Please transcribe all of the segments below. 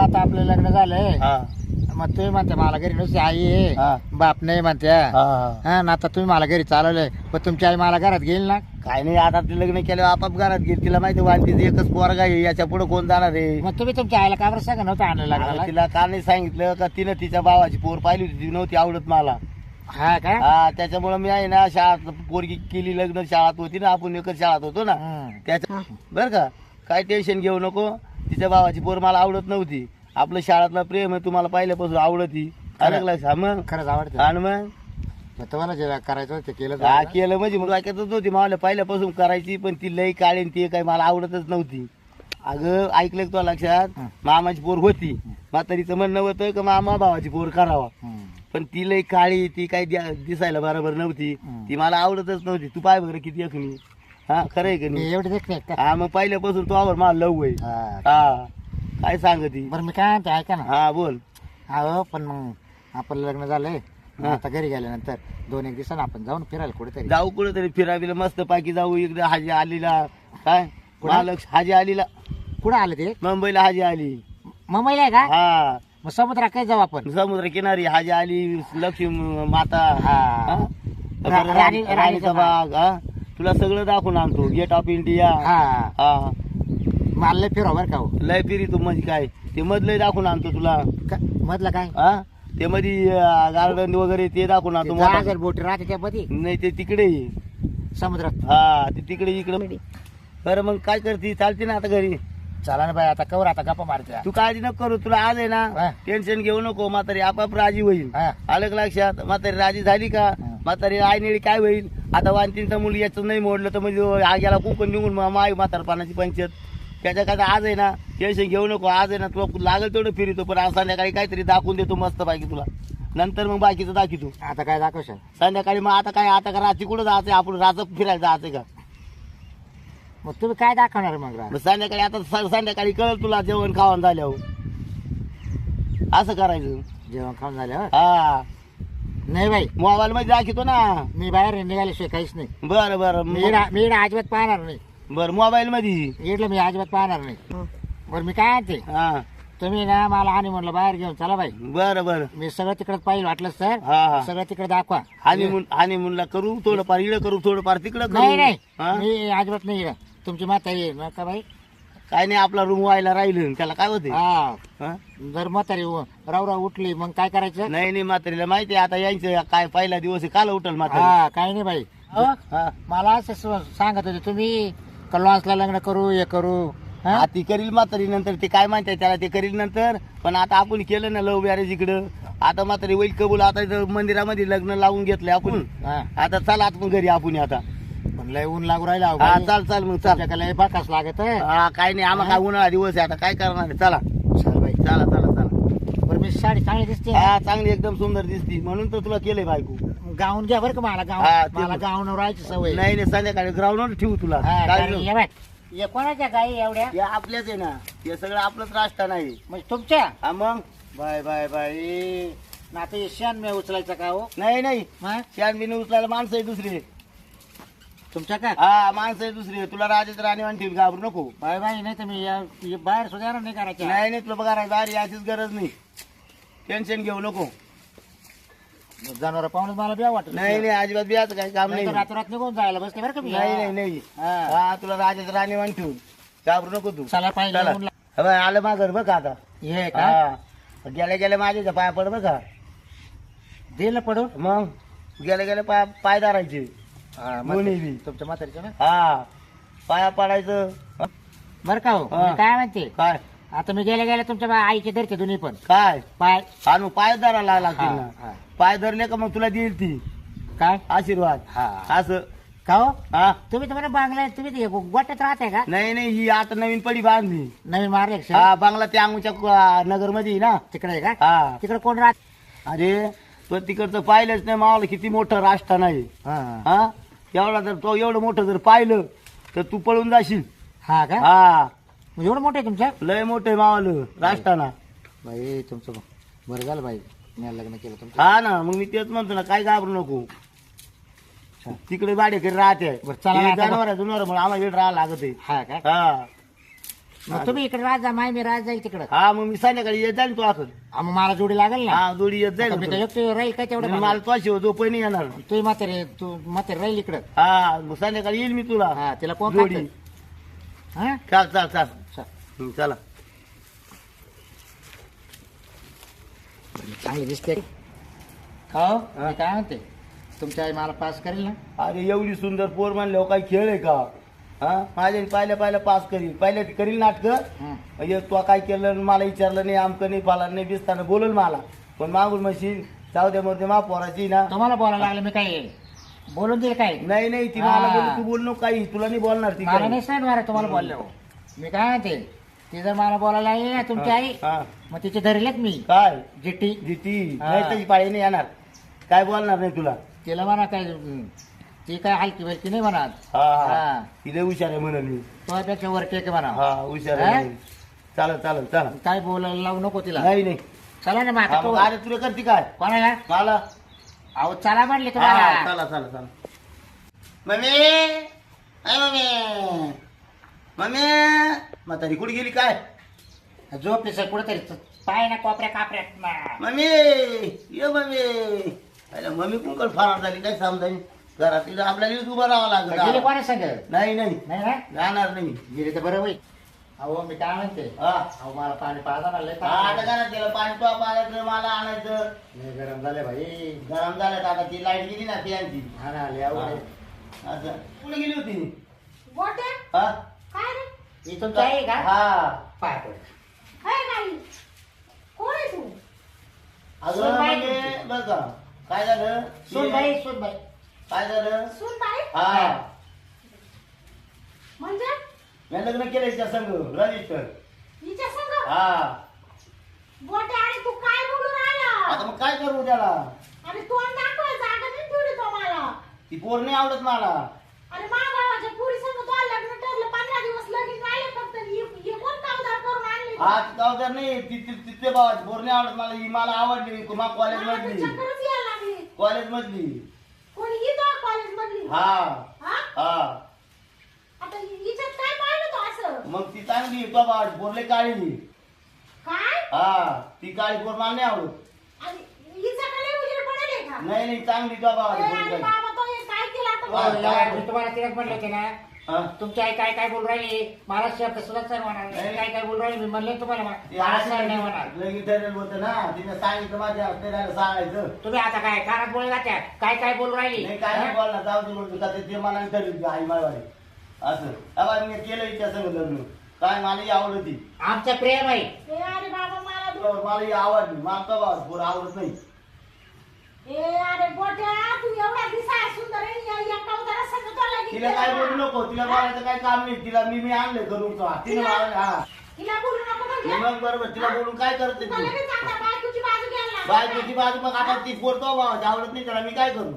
आता आपलं लग्न झालंय हा मग तुम्ही म्हणते मला घरी नुसती आई हा. आहे बाप नाही म्हणत्या हा. हा ना आता तुम्ही मला घरी चालवलंय पण तुमची आई मला घरात घेईल ना काय नाही आता ते लग्न केल्यावर आपाप घरात गेली तिला माहिती वाणतीच एकच पोरगा आहे याच्या पुढे कोण जाणार आहे मग तुम्ही तुमच्या आईला का बरं सांगा नव्हतं आणलं अगं, लग्नाला तिला का नाही सांगितलं का तिनं तिच्या भावाची पोर पाहिली होती ती नव्हती आवडत मला हा का हा त्याच्यामुळे मी आहे ना शाळात पोरगी केली लग्न शाळात होती ना आपण एकच शाळात होतो ना हं. त्याच्या बरं का काय टेन्शन घेऊ नको तिच्या भावाची पोर मला आवडत नव्हती आपलं शाळातला प्रेम आहे तुम्हाला पहिल्यापासून आवडती अलग लक्षात मग खरंच आवडतं आणि मग मग तुम्हाला जे करायचं होतं ते केलं हा झालं. केलं म्हणजे मग वाक्यातच नव्हती मला पहिल्यापासून करायची पण ती लई काळी आणि ती काही मला आवडतच नव्हती अगं ऐकलं का तुला लक्षात हं. मामाची पोर होती म्हातारीचं म्हणणं होतं का मामा भावाची पोर करावा हं. पण ती लई काळी ती काही दिसायला बरोबर नव्हती हं. ती मला आवडतच नव्हती तू पाय बरं किती एकणी हा खरं आहे का मी नाही एवढी देखणे का हा मग पहिल्यापासून तो आवर मला लव आहे हा. हा काय सांगती बरं मी काय म्हणते ऐका ना हा बोल हो पण मग आपलं लग्न झालंय मग आता घरी गेल्यानंतर 2-1 दिवसांनी आपण जाऊन फिरायला कुठेतरी जाऊ कुठेतरी फिरायला मस्त पाकी जाऊ एकदा हाजी आलीला काय महालक्ष्मी हाजी आलीला कुठं आलं ते मुंबईला हाजी आली मुंबईला आहे का हा मग समुद्रात काय जाऊ आपण समुद्र किनारी हाजी आली लक्ष्मी माता हा. हा? रा- राणी- राणीचा बाग हा तुला सगळं दाखवून आणतो गेट ऑफ इंडिया हा हा मला लय फिरावं बरं का हो. लय फिरी तू म्हणजे काय ते मधलं दाखवून आणतो तुला मधलं काय हा ते मध्ये गार्डन वगैरे ते दाखवून आणतो मोठा. जहाज बोटी राहते त्यामध्ये नाही ते तिकडे आहे. समुद्रात हा ते तिकडे इकडे बरं मग काय करते चालते ना आता घरी चला ना बाई आता कवर आता गप्पा मारते तू काळजी नको करू तुला आज आहे हा. ना टेन्शन घेऊ नको म्हातारी आपाप राजी होईल हा. आलं का लक्षात म्हातारी राजी झाली का हा. म्हातारी आईनिळी काय होईल आता वांतींचा मुलं याचं नाही मोडलं तर म्हणजे आग्याला कुंकून निघून माय म्हातारपणाची पंचायत त्याच्या काय आज आहे ना टेन्शन घेऊ नको आज आहे ना तुला लागेल तेवढं फिरतो पण आज संध्याकाळी काहीतरी दाखवून देतो मस्त बाकी तुला नंतर मग बाकीचं दाखवतो आता काय दाखवशाल संध्याकाळी मग आता काय आता का रात्री कुठं जायचंय आपण रात्र फिरायला जायचंय का मग तुम्ही काय दाखवणार मग मग संध्याकाळी आता संध्याकाळी कळलं तुला जेवण खावण झाल्यावर असं करायचं जेवण खाऊन झाल्यावर हा नाही बाई मोबाईल मध्ये दाखवतो ना मी बाहेर निघाल्याशिवाय काहीच नाही बरं बरं मी इकडं अजिबात पाहणार नाही बरं मोबाईल मध्ये इकडलं मी अजिबात पाहणार नाही बरं मी काय आणते हा तुम्ही ना मला आणि म्हणलं बाहेर घेऊन चला बाई बरं बरं मी सगळं तिकडे पाहिलं वाटलं सर हा हा सगळं तिकडे दाखवा हानिमूनला करू थोडंफार इकडं करू थोडंफार तिकडं करू नाही नाही हा? मी अजिबात नाही इकडं तुमची म्हातारी आहे ना का बाई काय नाही आपला रूम व्हायला राहिलं त्याला काय होते हा जर म्हातारी राव उठली मग काय करायचं नाही नाही म्हातारीला माहिती आहे आता यायचं काय पहिला दिवस आहे काल उठल म्हातारी हा काही नाही बाई अहो, हा. मला असं सांगत होते तुम्ही लॉन्सला लग्न करू हे करू हा? हा, ती करील म्हातारी नंतर ते काय म्हणताय त्याला ते करील नंतर पण आता आपण केलं ना लव्ह मॅरेज इकडं आता म्हातारी होईल कबूल आता इथं मंदिरामध्ये लग्न लावून घेतलंय आपण हा. आता चला आता घरी आपण आता पण लय ऊन लागू राहिला हा चाल चाल मग चाल लय बाकास लागत हा काय नाही आम्हाला काय उन्हाळा दिवस आहे आता काय करणार आहे चला चल बाई चला चला चला बरं मी साडी चांगली दिसते हा चांगली एकदम सुंदर दिसती म्हणून तर तुला केलंय बायको गाऊन घ्या बरं का मला हा, गाऊन ते मला गाऊन राहायची सवय नाही नाही संध्याकाळी ग्राउंडवर ठेवू तुला हा, काय कारण नाही. हे बाय, हे कोणाच्या गाई एवढ्या हे आपल्याच आहे ना हे सगळं आपलंच राष्ट्र नाही म्हणजे तुमच्या हा मग बाय बाय बाय ना आता हे शेण मी उचलायचं का हो नाही नाही मग शानबिनी उचलायला माणसं आहे दुसरी तुमच्या का हा माणसं आहे दुसरी तुला राजेश राणी ठेव घाबरू नको बाय बाय नाही तर मी हे बाहेर सुद्धा नाही करायचं नाही नाही तुला बघा अरे याचीच गरज नाही टेन्शन घेऊ नको जनावर पाहून मला बी वाटत नाही नाही अजिबात बियाचं काही काम नाही रात्रात निघून जायला बसते बरं का मी नाही नाही नाही हा. हा तुला राजेश राणी ठेवून घाबरू नको तू चला पाहिजे चला. ऊन लाग- हे बघ, आलं माझं बघ आता हे का हा गेल्या गेल्या माझ्या पाया पड बघा दिलं पडून मग गेल्या गेल्या पाय धरायचे हा, दोन्ही बी. तुमच्या म्हातारीचं ना हा पाया पडायचं बरं का हो हा. मी काय म्हणते काय आता मी गेल्या गेल्या तुमच्या आईचे धरते दोन्ही पण काय पाय आणि मग पाय धरायला लागतील हा, ना हा. पाय धरले का मग तुला देईल ती काय आशीर्वाद हा. असं का हो हा तुम्ही तर म्हणा बांगला तुम्ही ते गोट्यात राहते का नाही नाही ही आता नवीन पडी बांधली नवीन मारले का? हा बांगला त्या अंगूच्या नगर मध्ये ना तिकडे आहे का हा तिकडे कोण राहत अरे तो तिकडचं पाहिलंच नाही मावाला किती मोठं राष्ट्र नाही हा हा एवढा जर तो एवढं मोठं जर पाहिलं तर तू पळून जाशील हा का हा एवढं मोठं आहे तुमच्या लय मोठे मावालं राष्ट्राना बाई तुमचं बरं झालं बाई मी लग्न केलं तुमचं हा ना मग मी तेच म्हणतो ना काय घाबरू नको तिकडे भाडेकरी राहते बरं, चला ना आता. जनावर म्हणून आम्हाला इकडे राहायला लागत आहे हा का हा मग तुम्ही इकडे राहत जा माय मी राहत जाईल तिकडं हा मग मी संध्याकाळी येत जाईल तो आखर मग मला जोडी लागेल ना हा जोडी येत जाईल मी तर एकटी राहील काय तेवढं मला तो शिव झोपही नाही येणार तू म्हातारे राहील इकडं हा मग संध्याकाळी येईल मी तुला हा तिला कोण जोडी पाहतं? हा चाल चाल चाल चल. चला चांगली दिसते हो मी काय म्हणते तुमच्या आई मला पास करेल ना अरे एवढी सुंदर पोर म्हणल्यावर काही खेळ आहे का हा माझ्या पहिल्या पास करील पहिल्या ती करील नाटक हं. म्हणजे तू काय केलं आणि मला विचारलं नाही आमकं नाही पाला नाही दिसताना बोलल मला पण मागून म्हणशील जाऊ दे मग मा पोराची ना तुम्हाला बोलायला लागलं मी काय बोलून देईल काय नाही नाही ती मला बोलली, तू बोल नको काही तुला नाही बोलणार ती मला काही. नाही सांग मारा तुम्हाला बोलले हो मी काय म्हणते ती जर मला बोलायला येईल ना तुमची आई हा. मग तिचे धरलेत मी काय जिट्टी जिती हा. नाही त्याची पाळी नाही येणार काय बोलणार नाही तुला तिला म्हणा काय ती काय हलकी बलकी नाही म्हणा हा हा. तिला हुशार आहे म्हणाली त्याच्या वर टेक म्हणा हा हुशार हा? आहे चालत चालत चला काय बोलायला लावू नको तिला नाही नाही चला ना मग हा, आता मग अरे तुला करते काय कोणाला मला अहो चला म्हणले हा तुम्हाला चला चला चला मम्मी अय मम्मी मम्मी म्हातारी कुठे गेली काय झोपली सर कुठेतरी पाय ना कोपऱ्या कापऱ्यात ना. मम्मी ये मम्मी अरे मम्मी कुंकल फरार झाली काय समजाई घरात तिला आपल्याला उभं राहावं गेली लागलं कोणा सांग नाही नाही नाही ना जाणार नाही गेली तर बरं होईल अहो मी काय म्हणते हा अहो मला पाणी पाहता ना लय आता पाणी काय त्याला पाणी तो आणायचं मला आणायचं लय गरम झाले भाई गरम झालं तर आता ती लाईट गेली ना ती आणखी हा ना लय आवड आहे. असं कुठे गेली होती गोट्या हा काय रे ही तुमची आई आहे का हा पाय पड काय नाही कोण आहे तू अगं सोनबाई. म्हणजे बरं का काय झालं सुनबाई सुनबाई काय झालं सून बाई हा म्हणजे मी लग्न केलंय त्या संघ रजिस्टर हिच्या संग हा गोट्या आणि तू काय बोलून आता आला मग काय करू त्याला आणि तोंड दाखवायचं जागा नाही ठेवली तो मला ती पोर नाही आवडत मला अरे मागावाच्या पुरी संग तो लग्न ठरलं 15 दिवस लगीन राहिले फक्त हे कोण कामदार करून आणले हा ती गावदार नाही तिथे भावाची पोर नाही आवडत मला ही मला आवडली मा कॉलेज मला तर मधली चक्करच यायला लागली कॉलेज मधली कोणी ही तो कॉलेज मधली हा हा हा आता हिच्यात काय पाहिलं तो असं मग ती चांगली तो भावाची पोरले काळी काय हा ती काळी पोर मला नाही आवडत आणि हिचा काय उजेड पडेल का नाही नाही चांगली तो भावाची ए, पोर अरे काळी बाबा तो हे काय केलं आता वा, बघ. काय? मी तुम्हाला तिलाच म्हणले होते ना हा? तुमची आई काय काय बोल राहिली मला शब्द सुद्धा सर म्हणणार नाही. काय काय बोल राहिली मी म्हणले तुम्हाला ती मला सर नाही म्हणणार लगेच ठरेल होतं ना तिने सांगितलं माझ्या हप्त्याला सांगायचं तुम्ही आता काय कानात बोल जात्या काय काय बोल राहिली नाही काय नाही बोलणार जाऊ दे बोलतो का ते मला ठरली आई माळवाडी असं अबा मी केलं इच्छा सगळं लग्न काय मला ही आवडती आमचं प्रेम आहे ए, अरे बाबा मला दु- मला ही आवडली मला तो भाव पोर आवडत नाही ए अरे गोट्या तू एवढा दिसाय सुंदर आहे या कामदारा संग तो लगीन तिला काय केलं. बोलू नको तिला बोलायचं काय काम नाही तिला मी आणलं करून तो तिने मला हा तिला बोलू नको म्हणजे मग बरोबर तिला बोलून काय करते तुला तू लगेच आता बायकोची बाजू घ्यायला लागला. बाय तुझी बाजू मग आता ती पोर तो भाव आवडत नाही त्याला मी काय करू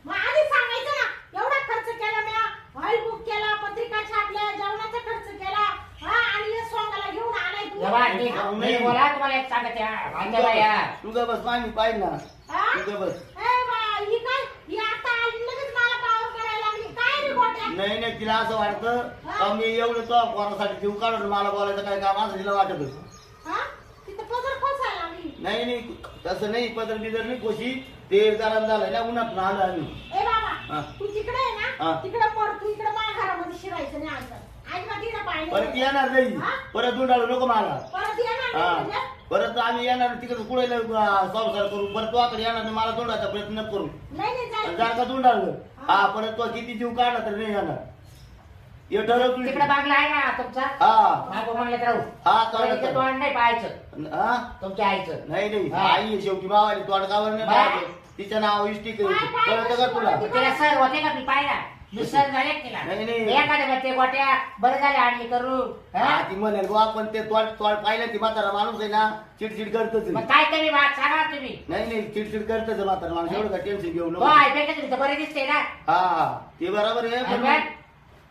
मग आधी सांगायचं ना एवढा खर्च केला मी हॉल बुक केला पत्रिका छापल्या जेवणाचा खर्च केला हा आणि या सोंगाला घेऊन आलाय तू जेव्हा मी बोला तुम्हाला एक सांगते आमच्या बाई हा. तू ग बस मामी पाहिजे ना हा? तू ग बस ए बा ही काय ही आता आली लगेच मला पावर करायला लागली काय रे गोट्या नाही नाही तिला असं वाटतं का मी एवढं तो कोणासाठी जीव काढून मला बोलायचं काय काम असं तिला वाटत हा तिथं पदर खोसायला लागली नाही नाही तसं नाही पदर बिदर नाही कोशी ते गरम झालंय ना उन्हात आलं आम्ही ए बाबा हा. तू तिकडे आहे हा. ना तिकडे पड तू इकडे माझ्या घरामध्ये शिरायचं नाही आज आजोबा तिकडे पाहिजे परत येणार नाही हा? परत दुंडाळू नको मला परत येणार नाही हा म्हणजे? परत आम्ही येणार तिकडे कुठे संसार करू परत तो आकडे येणार नाही मला दोंडाचा प्रयत्न नको करू नाही नाही आणि जायचं. जर का दुंडाळलं हा परत तो किती जीव काढला तर नाही येणार हे ठरव तू तिकडे बागला आहे ना तुमचा हा मागो म्हणलं राहू हा पण कळलं इथं कळलं. तोंड नाही पाहायचं हा तुमच्या आईचं नाही नाही हा. आई आहे शेवटी मावाली तोडकावर नाही बाय. पाहिजे तिचं नाव इष्टिक बाय, बाय, कळतं का तुला बाय. तिला सर होते का मी पाहिला मी सर झाले का तिला नाही, नाही. एखाद्या म्हणते गोट्या बरं झाले आणली करू हा? हा ती म्हणेल बुवा पण ते तोड तोड पाहिलं ती म्हातारा माणूस आहे ना चिडचिड करतच मग काय कमी बात सांगा तुम्ही नाही नाही चिडचिड करतच म्हातारा माणूस एवढं का टेन्शन घेऊ हो नको ऐकायचं तुम्ही तर बरे दिसते ना हा ते बरोबर आहे पण काय?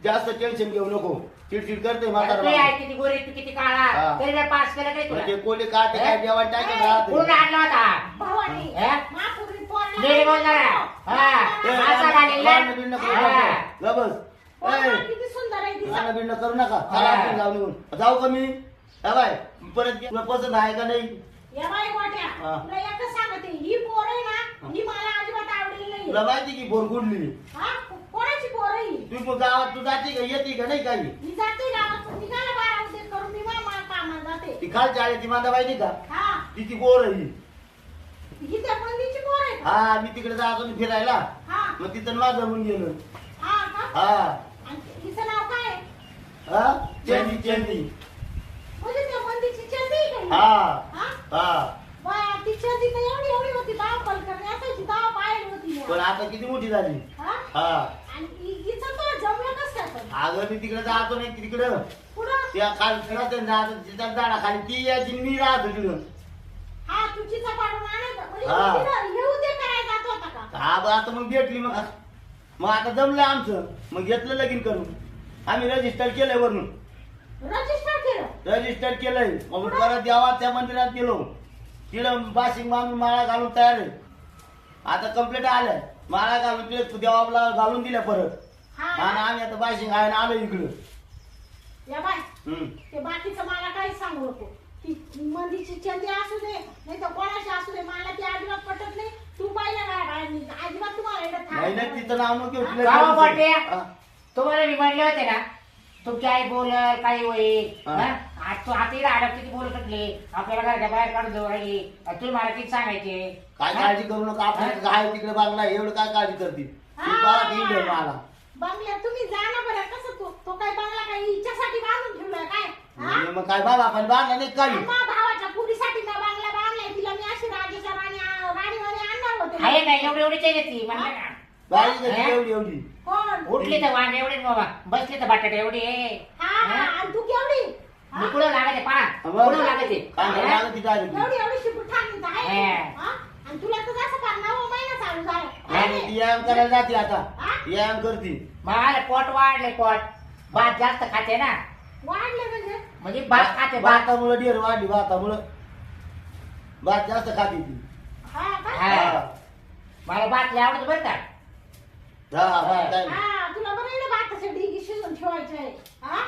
जास्त टेन्शन घेऊ नको चिडचिड करते म्हातारा तू आहे माणूस किती गोरी तू किती काळा हा. तरी मी पास केलं काय तुला म्हणजे कोणी काटे काय जेवण टाकत कोण राहते आणला होता भावानी हा? महापुरी पोरला- नीट बोल जरा. हा. ए, असा घालील ना? भांडण बिंडण करू हा. नको. ग बस. पोरला ए, किती सुंदर आहे ती. भांडणं बिंडणं करू नका चला आपण जाऊ निघून जाऊ का मी हा बाय परत तुला पसंत आहे का नाही या बाई गोट्या हा. तुला एकच सांगते ही पोर आहे ना ही मला अजिबात आवडली नाही तुला माहिती की बोर कुठली हा कोणाची पोर आहे ही? तू गावात तू जाते का येते का नाही काही मी जाते गावात निघाला बारा उद्या करून मी मला कामाला जाते ती खालच्या आल्याची माता माहिती का हा तिची बोर आहे ही. ही त्या मंदीची पोर आहे का? हा मी तिकडे जातो फिरायला हा मग तिथं माझं म्हणून गेलं हा का हा आणि हिचं नाव काय आहे? हा चेंदी चेंदी म्हणजे त्या मंदीची चंदी आहे का ही? हा हा हा बाया ती चंदी तर एवढी एवढी होती दाव पलकरणी असायची दाव पायाला होती पण आता किती मोठी झाली हा हा आणि हिचं तर जमलं कसं काय पण अगं मी तिकडे जातो नाही तिकडं पुढं त्या त्या झाडाखाली ती यायची मी राहतो तिकडं हा तुझी चपाडून आणायचं म्हणजे हा. तिथं हे उद्या करायला जात होता का हा बा आता मग भेटली मग आता जमलं आमचं मग घेतलं लगीन करून आम्ही रजिस्टर केलंय वरून रजिस्टर केलं रजिस्टर केलंय मग परत देवाच्या मंदिरात गेलो तिकडं बाशिंग बांधून माळा घालून तयार आहे आता कंप्लीट आलंय माळा घालून तिकडे देवाला घालून दिल्या परत हा आणि आम्ही आता बाशिंग आहे आलो इकडं या बाय हम्म. ते बाकीचं मला काहीच सांगू नको ती मंदीची चंदी असू दे नाही तर कोणाशी असू दे मला ती अजिबात पटत नाही तू पाहिलं काय अजिबात तुम्हाला एवढं नाही ना थांब तिचं नाव नको घेऊ. गावा गोट्या. हा. तुम्हाला मी म्हणले होते ना तुमची आई बोल काही होईल हा. हा? आज तू आता इकडे आडप किती बोलत होतले आपल्याला घराच्या बाहेर काढून देऊ राहिली तुम्ही मला किती सांगायचे काय हा? काळजी करू नका आपल्या आहे तिकडे बांगला आहे, एवढं काय काळजी करते ती पाहत येईल मला बंगल्यात तुम्ही जा ना बरं कसं तो काय बंगला काय हिच्यासाठी बांधून ठेवलाय काय हा? म्हणजे मग काय बाबा आपण बांधला नाही काही आणि मग भावाच्या पुरीसाठी मी बंगला बांधलाय तिला मी अशी राजेच्या राणीवाणी आणणार होते आहे ना एवढी एवढी येते म्हणलं ना बाई कशी एवढी एवढी कोण उठली तर वांगे एवढी बाबा बसली तर बटाटे एवढी आहे. हा हा आणि तू केवढी हा? मी कुठं लागते पहा मग? कुठं लागते काय हा? लागत ती काय एवढी एवढी शिपूट ठाकली तर आहे हा. हा? आणि तुला तर जसं फार 9 महिना चालू झाला आणि ती व्यायाम करायला जाते आता हा? व्यायाम करते मला पोट वाढले पोट भात जास्त खाते ना वाढले म्हणजे भात खाते भात भातामुळे डेर वाढली भातामुळं भात जास्त खाते ती हा का? हा. मला भात लय आवडत बरं का हा भात काय नाही. हा तुला बरं आहे ना भाताच्या ढिगी शिजून ठेवायचे आहे हा?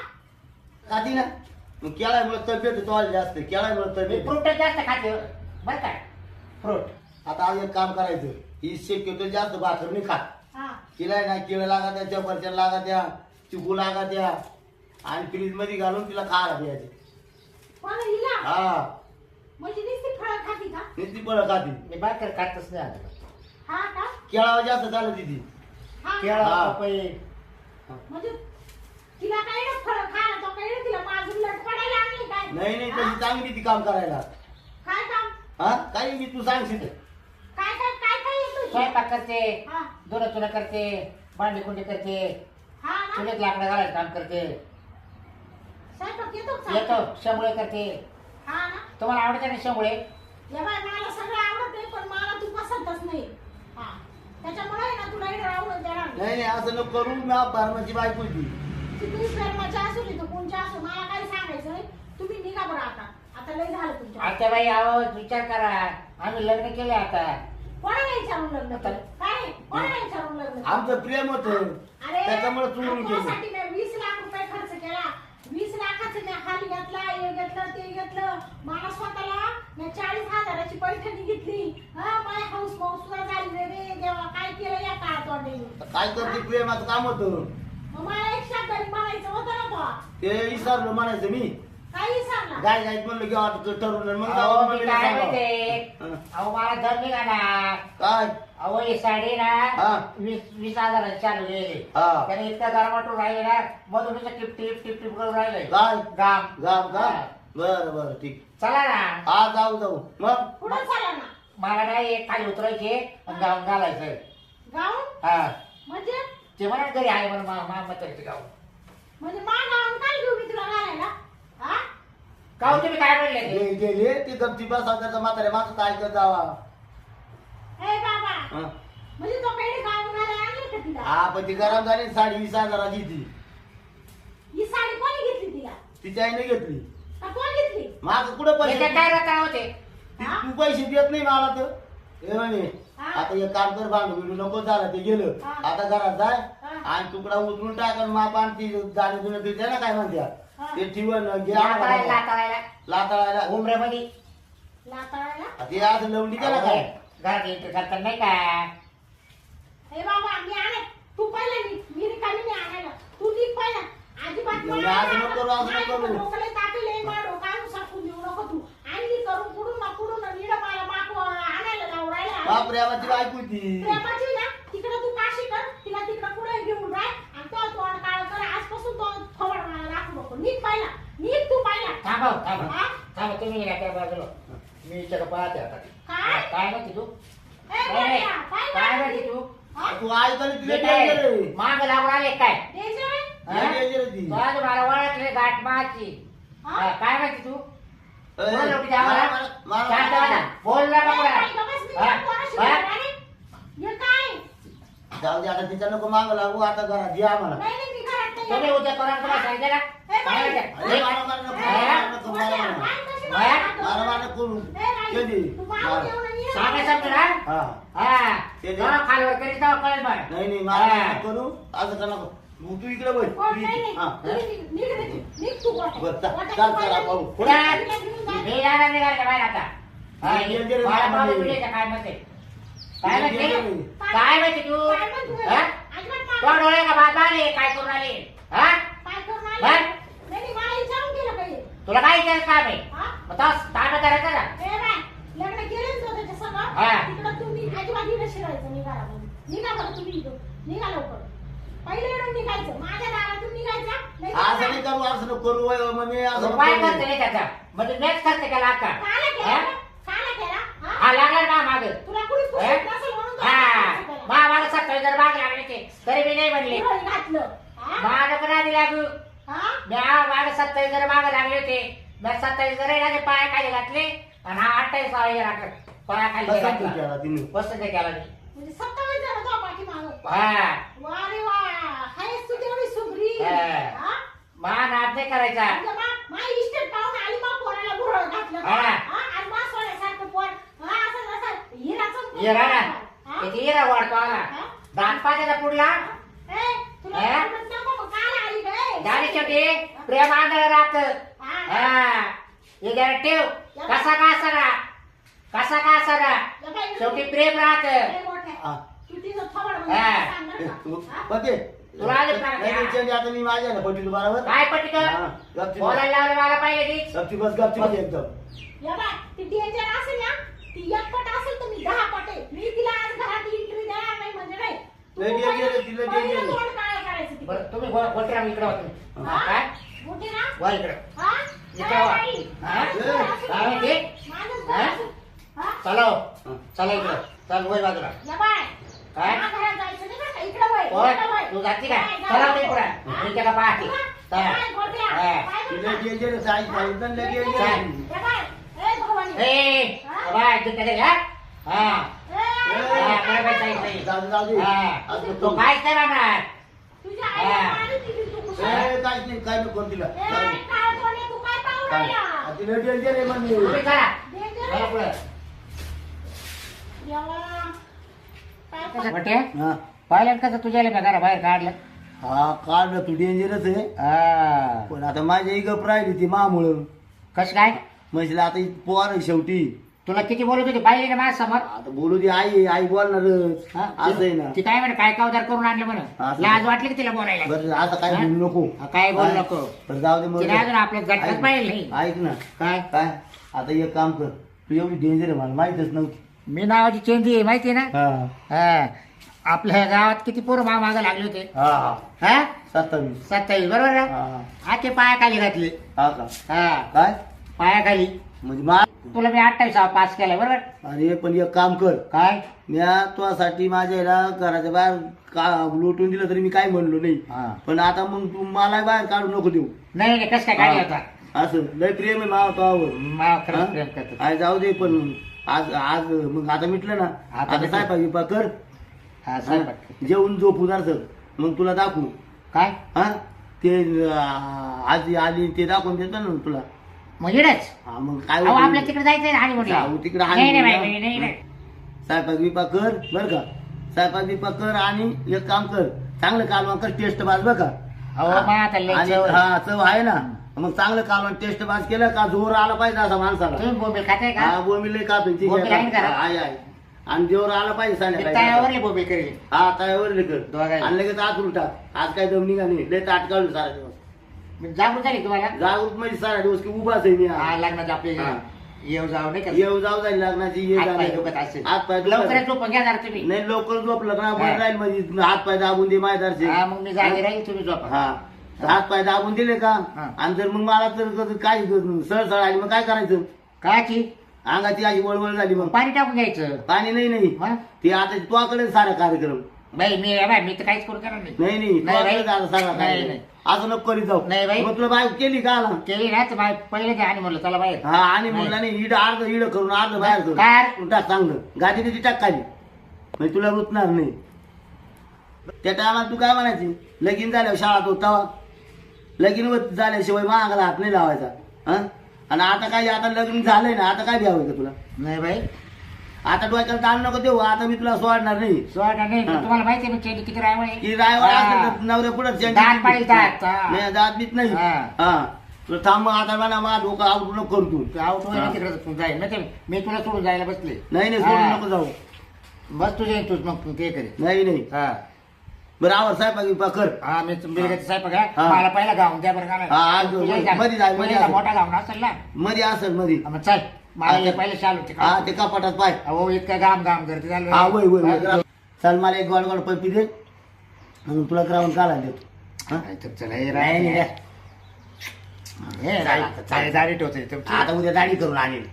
खाती ना मग केळामुळे तब्येत तो जास्त केळामुळे मी तब्येत फ्रूट जास्त खाते बरं का फ्रूट आता आज एक काम करायचं ही शक्यतो जास्त भाकर नाही खात हा तिला ना केळं लागा त्या चपरच्या लागा त्या चिकू लागा त्या आणि फ्रीज मध्ये घालून तिला खायला द्यायचे पण हिला हा म्हणजे नुसती फळं खाती का नुसती फळं खाती मी भाकर खातच नाही आता हा का केळावर जास्त झालं तिथे हा केळं हा. पपई म्हणजे तिला काही ना फळं खायला तो काही ना तिला माझून लट पडायला आणली काय नाही नाही हा? तशी चांगली ती काम करायला काय काम हा काही मी तू सांगशील काय काय काय काय येतो स्वयंपाक करते हा दोन चुलं करते भांडी कुंडी करते हा ना चुलीत लाकडं घालायचं काम करते स्वयंपाक येतो का येतो चांगला? शेंगुळे करते हा ना तुम्हाला आवडते ना शेंगुळे या बाय मला सगळं आवडत आहे पण मला तू पसंतच नाही हा त्याच्यामुळे आहे ना तुला इकडे राहून देणार नाही. नाही नाही असं नको करू मी फार्मची बायको ती ती तुम्ही कर्माच्या असू नाही तर कोणच्या असू मला काही सांगायचं नाही तुम्ही निघा बरं आता लय झालं तुमच्या आता बाई आहो विचार करा आम्ही लग्न केले आता कोणाला विचारून लग्न केलं? काय कोणाला विचारून लग्न केलं? आमचं प्रेम होतं अरे त्याच्यामुळे चुकून गेलं त्यासाठी मी 20 लाख रुपये खर्च केला 20 लाखाचं मी हाल घेतला हे घेतलं ते घेतलं मला स्वतःला मी 40,000ची पैठणी घेतली हा माय हाऊस माऊस सुद्धा झाली रे रे देवा काय केलं या काळात वाटेल काय करते प्रेमाचं काम होतं मग मला एक शब्दाने म्हणायचं होतं ना बुवा. ते विसरलो म्हणायचं मी काही सांगला गाय गायत म्हणलं की आता ठरवलं मग अहो जाऊ मी मम्मीला काय सांगावं. म्हणते हं. अहो मला दर निघा ना काय अहो ही साडी ना हा. 20,000 चालू गेली हा. त्याने इतका गरमाटून राहिले ना मधून नुसतं टिप टिप टिप टिप करून राहिले काय गाम गाव का हा. बरं बरं ठीक चला ना हा जाऊ जाऊ मग पुढे चाला ना मला नाही एक खाली उतरायचे आणि गाऊन घालायचं गाऊन हा म्हणजे ते म्हणा घरी आहे म्हणून म्हातारीचे गाऊन म्हणजे मा गाऊन काय घेऊ मी तुला घालायला हा गाव तुम्ही काय म्हणले ते? गेले ते गमती बसा त्याचा म्हातारे माझं काय कर जावा हे बाबा हं. म्हणजे तो काही गाऊन घालायला आणले का तिला हा पण ती गरम झाली 20,000 ती ही साडी कोणी घेतली तिला तिच्या आईने घेतली का कोण घेतली माझं कुठं पैसे याच्यात काय रताळ होते हा? तू पैसे देत नाही मला तर हे म्हणे हा. आता एक काम कर भांडू बिंडू नको झालं ते गेलं हा. आता घरात जाय हा. आणि तुकडा उचलून टाक आणि माप आणि ती दाणे जुने ते ना काय म्हणत्या हा. ते ठेवून लाताळायला लाताळायला उमऱ्यामध्ये लाताळायला ते असं लवली त्याला काय घरात एंट्री करताना नाही का हे बाबा मी आणत तू पहिला मी रिकामी नाही आणायला तू निघ पहिला अजिबात एवढं असं नको करू, असं नको करू. डोकले तापले मा डोकान साकून देऊ नको तू आणि करून पुढून निड मला बाप आणायला जाऊ राहिला बाप रे आवाज ऐकू ती प्रेमाची ना तिकडे तू काशी कर तिला तिकडे पुढे घेऊन राह आणि तो तोंड काळ कर आजपासून तो थोबड मला दाखवू नको निघ पहिला निघ तू पहिला थांबव हा? तुम्ही गेला त्या बाजूला मी इकडे पाहते आता काय? काय म्हणते तू ए, नाही, बोलया, काय म्हणते तू हा? तू ऐकलं मी तिला काय danger आहे. माग लागून आले काय डेंजर आहे? लय danger आहे ती. तू आज मला ओळखले गाठ माची हा? काय म्हणते तू ए, बोल नको त्या आवाजात. मला- शांत वाजा. बोल नका ए, बोला. बाई, गबस मी हा? कोणाशी हा? बोलणार आहे? हे काय? जाऊ दे आता तिच्या नको माग लागू आता घरात ये आम्हाला नाही, नाही, मी घरात नाही तुम्ही येत. उद्या करा तुम्हाला सांगितलं ना ए, काय बाई. म्हणते? अरे मारा मारा नको, हा? मारा नको, मारा बोलया, मारा. बाई कशी बाया? बोलणार? मारा मारा करू ए, बाई, कधी? तू मागून मारा. येऊन ये. सांगायचं समजून हा? हा हा. ते- जेव्हा खालीवर करीत तेव्हा कळेल मला. नाही नाही मारा हा. मारा करू असं का नको मग तू इकडे बस कोण नाही, नाही. हा तू निघ, निघ, निघ, निघ तू गोट्या. बरं, चल, गोट्या चल, तू चल, पहिला पाहू. निघ. पुढे आहे. तिला घेऊन जा. मी जाणार निघाल का बाहेर आता हा, मी गेले मला ना, पाहू मी- तुझ्या काय म्हणते काय मी गेले म्हणते ना. काय म्हणते तू काय म्हणतोय? हा? अजिबात तो मागं. डोळे का बाबा आले काय करून आले हा काय करून आली? बरं. नाही, नाही, मला विचारून केलं पाहिजे. तुला काय विचारायचं काम आहे हा? मग तास ताब्यात करायचं ना ए बाय, लग्न केलं ना त्याच्या संग? हा. तिकडं तुम्ही अजिबात इकडे शिरायचं नाही घरामध्ये. निघा बरं तुम्ही इथून. निघा लवकर. पहिले येऊन निघायचं. माझ्या दारातून निघायचं. नाही तर असं नाही करू असं नको करू वय, मग मी असं नको उपाय करू. करते नाही त्याचा म्हणजे नेक्स्ट करते त्याला आता काला केला? हा? काला केला? हा? हा लागला ना माग तुला कुणीच पुसत नसेल म्हणून तो हा असं केलं. मा माग सकाळी जर माग लागले ते तरी मी नाही म्हणले पुढं घातलं. हा? माग पण आधी लागू हा? म्या माग 27 जर माग लागले होते मी 27 जर लागले पाया खाली घातले आणि हा 28 लागले पाया खाली कसं घातला केला तिने? पसंत केला मी म्हणजे 27 जण तो पाठीमागं. हा वा रे वा. हायस तू तेवढी सुगरी. हा. हा? मा नाद नाही करायचा म्हणजे माझी इस्टेट पाहून आली बा पोराला बुरळ घातलं का? हा. हा? आणि मा सोन्यासारखं पोर. हा, असं नसं. हिराचं पोर. हिरा ना हा? किती हिरा वाढतो आला हा? दात पाण्याचा पुढला ए, तुला हा? आवडत नको मग काला आली काय? झाली शेवटी प्रेम आंधळ राहत हा. हा हे जरा ठेव कसा का असरा कसा का असरा या बाई, शेवटी प्रेम राहत ए, मोठ्या. हा. तू तिचं थोबड म्हणजे हा. सांग ए, बरं तू का? हा? बघे. तुला आले का? नाही, नाही, चल, आता मी माझ्या ना पटील बरोबर काय पटिक हा, गपचूप बस. बोलायला लावलं मला पाहिजे तीच गपचूप बस एकदम या बाई, ती डेंजर असेल ना, ती एकपट असेल तर मी 10 पट आहे. मी तिला आज घरात एंट्री देणार नाही म्हणजे नाही. तू नाही, danger आहे, तिला पहिलं danger आहे. तोंड काळं करायचं तिकडे. बरं तुम्ही गोटीराम इकडे होते हा? काय मोठी ना? वा इकडे हा? इकडे ए, वा. बाई, हा? माझं घर असेल. काय म्हणते? माझं घर हा? असेल. हा? चला हो. चला इकडे चल वय बाजूला या बाई, काय? या घरात जायचं नाही बरं का? इकडं वळ, होय इकडं वळ. तू जाती का काय, चला जाऊ ते दे. पुढे हा? मी त्याला पाहते तुला? चला. काय, गोट्या? हा. काय तिला म्हणता? danger आहे, साईज पाहिजे, लय danger चल. आहे. या बाई, ए, भवानी. ए हा? बाय तू त्याला घ्या हा ए, हा, बरोबर, सही, सही. जाऊ दे, जाऊ दे. हा. असं तो करू. काहीच नाही राहणार तुझ्या आईला हा. मारली तिने तू कुठं? ए, काहीच नाही, काय नको तिला ए, जाऊ दे. काय कोणी तू काय पाहू काय? राहिला? तिला danger आहे म्हणजे तुम्ही चला डेंजर चला आहे. पुढे देवा. काय कसं वाटते हा पाहिलं कसं तुझ्याला मी घरा बाहेर काढलं हा काढलं तू डेंजरच आहे हा पण आता माझ्या एक गप राहिली ती मामुळं कसं काय म्हणजे आता ही पोर आहे शेवटी तुला किती बोलत होती पाहिली ना माझ्या समोर आता बोलू दे आई आई बोलणारच हा? असं आहे ना ती काय म्हणे काय कावदार करून आणलं म्हणून असं. लाज वाटली की तिला बोलायला बरं आता काय हा? बोलू नको हा, काय बोलू नको बरं जाऊ दे मग तिने अजून आपल्या गटकाच ऐक- पाहिजे नाही ऐक ना काय काय आता एक काम कर तू एवढी डेंजर आहे मला माहितच नव्हती मी नावाची चेंदी आहे माहिती आहे ना हा हा. आपल्या गावात किती पोरं मागे लागले होते हा हा 27 27 बरोबर ना हा आखे पायाखाली घातले हा का हा काय पायाखाली म्हणजे मा तुला मी 28 पास केलाय बरोबर अरे पण एक काम कर काय म्या तुझ्यासाठी माझ्या याला घराच्या बाहेर का लोटून दिलं तरी मी काय म्हणलो नाही हा. पण आता मग तू मला बाहेर काढू नको देऊ नाही नाही कसं काय काढलं होता असं लय प्रेम आहे मावतावर मला खरंच प्रेम करतो आज जाऊ दे पण आज आज मग आता मिटलं ना आता आता मिटलं. काय पाहिजे कर हा स्वयंपाक. जेवून झोपू जरासं मग तुला दाखवू काय हा ते आज आली ते दाखवून देतो ना तुला मग येणच हा मग काय अहो होतं? आपल्या तिकडे जायचंय ना आणि जाऊ तिकडे नाही नाही बाई, honeymoon नाही नाही नाही. स्वयंपाक बिपाक कर बर का स्वयंपाक बिपाक कर आणि एक काम कर चांगलं कालवण कर टेस्ट बाज बघा अहो मग आता लय आणि चव आहे. हा चव आहे ना मग चांगलं कालवण टेस्ट बाज केलं का जोर आला पाहिजे असा माणसाला तुम्ही बोंबील खाताय का हा बोंबील लय खातो बोंबील आहे का? आहे आणि जोर आला पाहिजे मी संध्याकाळी तळ्यावरले बोंबील करेल हा तयावर लेकर दोघांनी. आणि लगेच आत उलटात आज काय दम निघा नाही लय ताट काढून सारा दिवस मी जागृत झाली तुम्हाला जागृत म्हणजे सारा दिवस की उभाच आहे मी हा लग्नाचे आपले हा. येऊ जाऊ नाही का येऊ जाऊ जाईल लग्नाची ये हात पाय झाली. दुखत असेल हात पाय दुखत लवकरच असेल. झोपून घ्या जरा तुम्ही नाही लवकर झोपलं ना हा. बरं राहील म्हणजे हात पाय दाबून दे मायदारचे हा मग मी जागे राहील तुम्ही झोपा हा हात पाय दाबून दिले का हा. आणि जर मग मला तर काय सळसळ आली मग काय करायचं काची अंगाची अशी वळवळ झाली मग पाणी टाकून घ्यायचं पाणी नाही मग? ते आता तुझ्याकडे सारा कार्यक्रम बाई मी तर काहीच करू करणार नाही नाही नाही, तुझ्याकडे सारा नाही, कार्यक्रम नाही. असं नको करीत जाऊ नाही, बाई. मग तुला बायको केली का आला केली ना तर बाई पहिले घ्या आणि म्हणलं चला बाहेर हा आणि म्हणलं नाही इड अर्ध इड करून अर्ध बाहेर करून काय? टाक चांगलं गादी त्याची टाक खाली म्हणजे तुला रुतणार नाही त्या टायमाला तू काय म्हणायची लगीन झाल्यावर शाळा तो तवा लगीन झाल्याशिवाय मागाला हात नाही लावायचा हा आणि आता काय आता लग्न झालंय ना आता काय द्यावं का तुला नाही बाई आता डोक्याला ताण नको देऊ आता मी तुला सोडणार नाही सोडा नाही हा. तुम्हाला माहिती आहे मी चेंडी किती राय म्हणे की रायवाड असलं तर नवऱ्या पुढे दात पाडील दात, हा. नाही दात बीत नाही हा. हा तुला थांब मग आता म्हणा मा डोकं आउट नको करू तू आऊट हा. होईल तिकडे तू जाईल ना मी तुला सोडून जायला बसले नाही सोडून हा. नको जाऊ बस तुझे तूच मग ते करे नाही हा बरं आवर साहेब कर हा मी बिलगाची साहेब बघा हा. मला पहिला गाऊन द्या बरं का नाही? हा, आज तुझ्या मध्ये गाव- जाय, मध्ये तुझ्या जाय. मोठा गाऊन असेल ना मध्ये असेल मध्ये हा, मग चल मला हा, हे ते- पहिले शाल होते हा ते कपाटात पाय अहो इतकं गाम गाम करते झालं. हा वय वय हा, चल मला एक गोड गोड पैपी दे आणि तुला ग्राउंड काढा देतो हा? काय तर चला हे नाही, राय नाही. हे राय दाढी टोचली तुमची. आता उद्या दाढी करून आणेल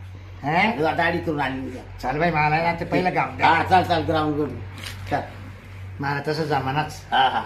हा? उद्या दाढी करून आणेल उद्या चल बाई मला ना ते पहिलं गाऊन द्या हा चाल ग्राउंड करून चल मला तसं जमानाच हा